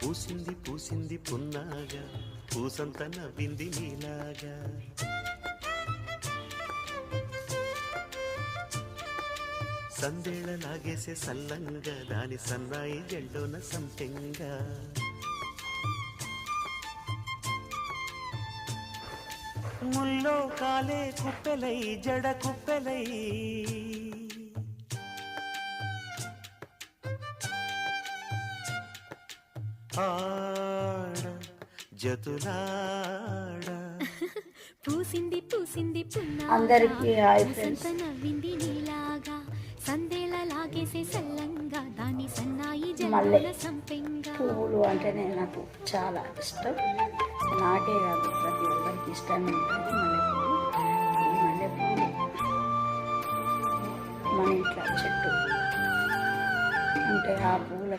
పూసింది పూసింది పున్నాగా పూసంత నవ్వింది నీలాగా సందేళ లాగేసే సల్లంగా దాని సన్నాయి జెండోన సంపెంగా ముల్లో కాలే కుప్పెలై జడ కుప్పెలై ఆడ జతులాడ పూసింది పూసింది అందరికీ హాయ్ ఫ్రెండ్స్. నవ్వింది నీలాగా సందేళ లాగేసే సల్లంగా దాని సన్నాయి మల్లె జల సంపెంగా పువ్వులు అంటేనే నాకు చాలా ఇష్టం. నాకే కాదు ప్రతి ఒక్కరికి ఇష్టమే ఉంటుంది మల్లెపూలు. ఈ మల్లెపూలు మన ఇంట్లో చెట్టు అంటే ఆ పువ్వుల